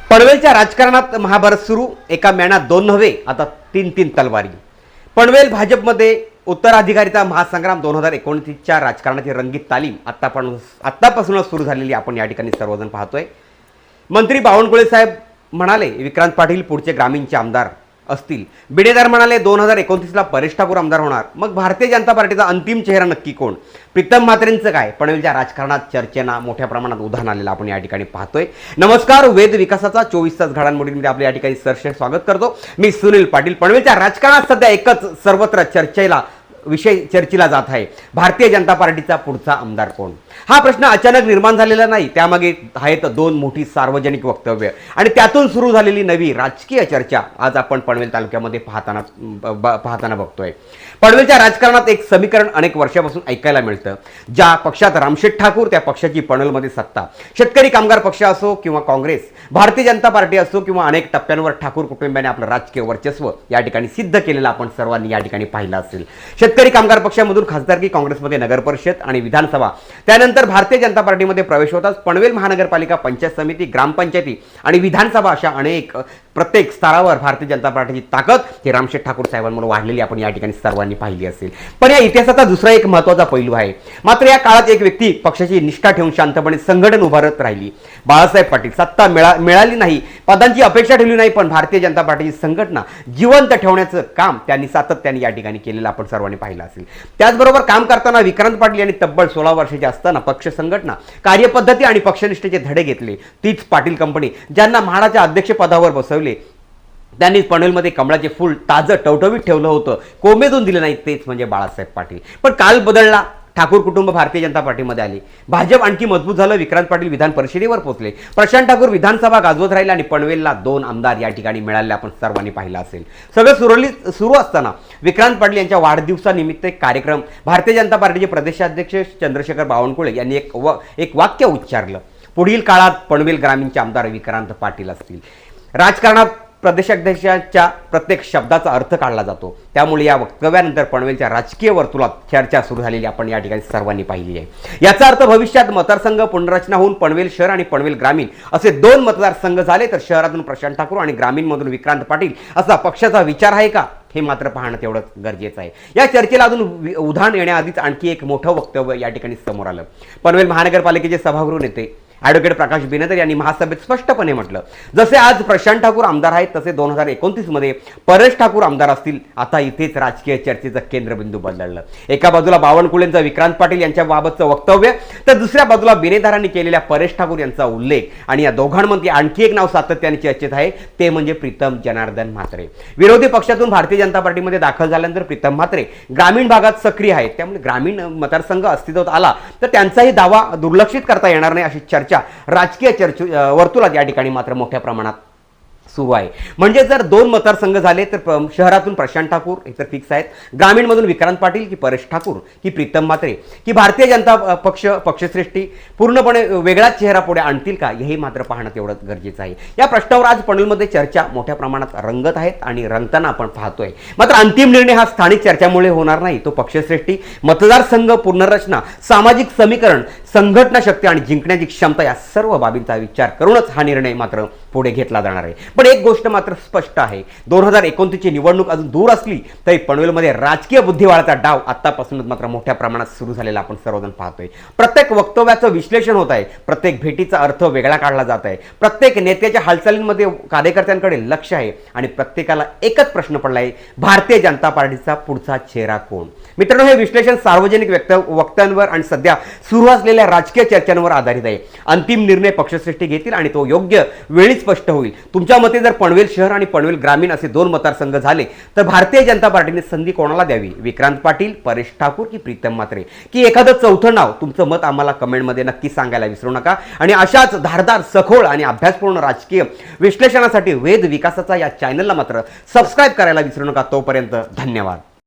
पनवेलच्या राजकारणात महाभारत सुरू. एका मेणात दोन नव्हे, आता तीन तीन तलवारी. पनवेल भाजपमध्ये उत्तराधिकारीचा महासंग्राम 2019च्या राजकारणाची रंगीत तालीम आत्तापासूनच सुरू झालेली आपण या ठिकाणी सर्वजण पाहतोय. मंत्री बावनकुळे साहेब म्हणाले विक्रांत पाटील पुढचे ग्रामीणचे आमदार असतील. बिडेदार म्हणाले 2029ला परेश ठाकूर आमदार होणार. मग भारतीय जनता पार्टीचा अंतिम चेहरा नक्की कोण? प्रीतम म्हात्रेंचं काय? पनवेलच्या राजकारणात चर्चेना मोठ्या प्रमाणात उधाण आलेलं आपण या ठिकाणी पाहतोय. नमस्कार, वेद विकासाचा 24 तास घडामोडींमध्ये आपल्या या ठिकाणी सहर्ष स्वागत करतो. मी सुनील पाटील. पनवेलच्या राजकारणात सध्या एकच सर्वत्र विषय चर्चेला जात आहे, भारतीय जनता पार्टीचा पुढचा आमदार कोण? हा प्रश्न अचानक निर्माण झालेला नाही. त्यामागे आहेत दोन मोठी सार्वजनिक वक्तव्य आणि त्यातून सुरू झालेली नवी राजकीय चर्चा आज आपण पनवेल तालुक्यामध्ये पाहताना बघतोय. पनवेलच्या राजकारणात एक समीकरण अनेक वर्षापासून ऐकायला मिळतं. ज्या पक्षात रामशेठ ठाकूर त्या पक्षाची पनवेलमध्ये सत्ता. शेतकरी कामगार पक्ष असो किंवा काँग्रेस, भारतीय जनता पार्टी असो किंवा अनेक टप्प्यांवर ठाकूर कुटुंबियांनी आपलं राजकीय वर्चस्व या ठिकाणी सिद्ध केलेलं आपण सर्वांनी या ठिकाणी पाहिलं असेल. शेतकरी कामगार पक्षामधून खासदारकी, काँग्रेसमध्ये नगरपरिषद आणि विधानसभा, त्यानंतर भारतीय जनता पार्टीमध्ये प्रवेश होताच पनवेल महानगरपालिका, पंचायत समिती, ग्रामपंचायती आणि विधानसभा अशा अनेक प्रत्येक स्तरावर भारतीय जनता पार्टीची ताकद ही रामशेठ ठाकूर साहेबांमुळे वाढलेली आपण या ठिकाणी सर्वांनी पाहिली असेल. पण या इतिहासाचा दुसरा एक महत्त्वाचा पैलू आहे. मात्र या काळात एक व्यक्ती पक्षाची निष्ठा ठेवून शांतपणे संघटन उभारत राहिली. बाळासाहेब पाटील. सत्ता मिळाली नाही, पदांची अपेक्षा ठेवली नाही, पण भारतीय जनता पार्टीची संघटना जिवंत ठेवण्याचं काम त्यांनी सातत्याने या ठिकाणी केलेलं आपण सर्वांनी पाहिलं असेल. त्याचबरोबर काम करताना विक्रांत पाटील यांनी तब्बल 16 वर्षाचे असताना पक्ष संघटना, कार्यपद्धती आणि पक्षनिष्ठेचे धडे घेतले. तीच पाटील कंपनी ज्यांना म्हाडाच्या अध्यक्षपदावर बसवले, त्यांनी पनवेलमध्ये कमळाचे फूल ताजं टवटवीत ठेवलं होतं, कोमेजून दिले नाही, तेच म्हणजे बाळासाहेब पाटील. पण काल बदलला. ठाकूर कुटुंब भारतीय जनता पार्टीमध्ये आले. भाजप आणखी मजबूत झालं. विक्रांत पाटील विधान परिषदेवर पोहोचले. प्रशांत ठाकूर विधानसभा गाजवत राहिले आणि पनवेलला 2 आमदार या ठिकाणी मिळाले आपण सर्वांनी पाहिलं असेल. सगळं सुरू असताना विक्रांत पाटील यांच्या वाढदिवसानिमित्त एक कार्यक्रम भारतीय जनता पार्टीचे प्रदेशाध्यक्ष चंद्रशेखर बावनकुळे यांनी एक वाक्य उच्चारलं. पुढील काळात पनवेल ग्रामीणचे आमदार विक्रांत पाटील असतील. राजकारणात प्रदेशाध्यक्षाच्या प्रत्येक शब्दाचा अर्थ काढला जातो. त्यामुळे या वक्तव्यानंतर पनवेलच्या राजकीय वर्तुळात चर्चा सुरू झालेली आपण या ठिकाणी सर्वांनी पाहिली आहे. याचा अर्थ भविष्यात मतदारसंघ पुनर्रचना होऊन पनवेल शहर आणि पनवेल ग्रामीण असे 2 मतदारसंघ झाले तर शहरातून प्रशांत ठाकूर आणि ग्रामीणमधून विक्रांत पाटील असा पक्षाचा विचार आहे का, हे मात्र पाहणं तेवढंच गरजेचं आहे. या चर्चेला अजून उधाण येण्याआधीच आणखी एक मोठं वक्तव्य या ठिकाणी समोर आलं. पनवेल महानगरपालिकेचे सभागृह नेते ॲडव्होकेट प्रकाश बिनेदर यांनी महासभेत स्पष्टपणे म्हटलं, जसे आज प्रशांत ठाकूर आमदार आहेत तसे 2029 मध्ये परेश ठाकूर आमदार असतील. आता इथेच राजकीय चर्चेचं केंद्रबिंदू बदललं. एका बाजूला बावनकुळेंचं विक्रांत पाटील यांच्याबाबतचं वक्तव्य, तर दुसऱ्या बाजूला बिनेदारांनी केलेल्या परेश ठाकूर यांचा उल्लेख. आणि या दोघांमध्ये आणखी एक नाव सातत्याने चर्चेत आहे, ते म्हणजे प्रीतम जनार्दन म्हात्रे. विरोधी पक्षातून भारतीय जनता पार्टीमध्ये दाखल झाल्यानंतर प्रीतम म्हात्रे ग्रामीण भागात सक्रिय आहेत. त्यामुळे ग्रामीण मतदारसंघ अस्तित्वात आला तर त्यांचाही दावा दुर्लक्षित करता येणार नाही अशी चर्चा राजकीय वर्तुळात या ठिकाणी मात्र मोठ्या प्रमाणात सुरू आहे. म्हणजे जर 2 मतदारसंघ झाले तर शहरातून प्रशांत ठाकूर हे तर फिक्स आहेत, ग्रामीणमधून विक्रांत पाटील की परेश ठाकूर की प्रीतम म्हात्रे की भारतीय जनता पक्षश्रेष्ठी पूर्णपणे वेगळाच चेहरा पुढे आणतील का, हे मात्र पाहणं तेवढंच गरजेचं आहे. या प्रश्नावर आज पनवेलमध्ये चर्चा मोठ्या प्रमाणात रंगत आहेत आणि रंगताना आपण पाहतोय. मात्र अंतिम निर्णय हा स्थानिक चर्चामुळे होणार नाही. तो पक्षश्रेष्ठी, मतदारसंघ पुनर्रचना, सामाजिक समीकरण, संघटना शक्ती आणि जिंकण्याची क्षमता या सर्व बाबींचा विचार करूनच हा निर्णय मात्र पुढे घेतला जाणार आहे. पण एक गोष्ट मात्र स्पष्ट आहे, 2029ची निवडणूक अजून दूर असली तरी पनवेलमध्ये राजकीय बुद्धिबळाचा डाव आतापासूनच मात्र मोठ्या प्रमाणात सुरू झालेला आपण सर्वजण पाहतोय. प्रत्येक वक्तव्याचं विश्लेषण होत आहे, प्रत्येक भेटीचा अर्थ वेगळा काढला जात आहे, प्रत्येक नेत्याच्या हालचालींमध्ये कार्यकर्त्यांकडे लक्ष आहे आणि प्रत्येकाला एकच प्रश्न पडला आहे, भारतीय जनता पार्टीचा पुढचा चेहरा कोण? मित्रांनो, हे विश्लेषण सार्वजनिक वक्त्यांवर आणि सध्या सुरू असलेल्या राजकीय चर्चांवर आधारित आहे. अंतिम निर्णय पक्षश्रेष्ठी घेतील आणि तो योग्य वेळी स्पष्ट होईल. तुमच्या मते जर पनवेल शहर आणि पनवेल ग्रामीण असे 2 मतदारसंघ झाले तर भारतीय जनता पार्टीने संधी कोणाला द्यावी? विक्रांत पाटील, परेश ठाकूर की प्रीतम म्हात्रे की एखादं चौथं नाव? तुमचं मत आम्हाला कमेंटमध्ये नक्की सांगायला विसरू नका. आणि अशाच धारदार, सखोल आणि अभ्यासपूर्ण राजकीय विश्लेषणासाठी वेद विकासाचा या चॅनलला मात्र सबस्क्राईब करायला विसरू नका. तोपर्यंत धन्यवाद.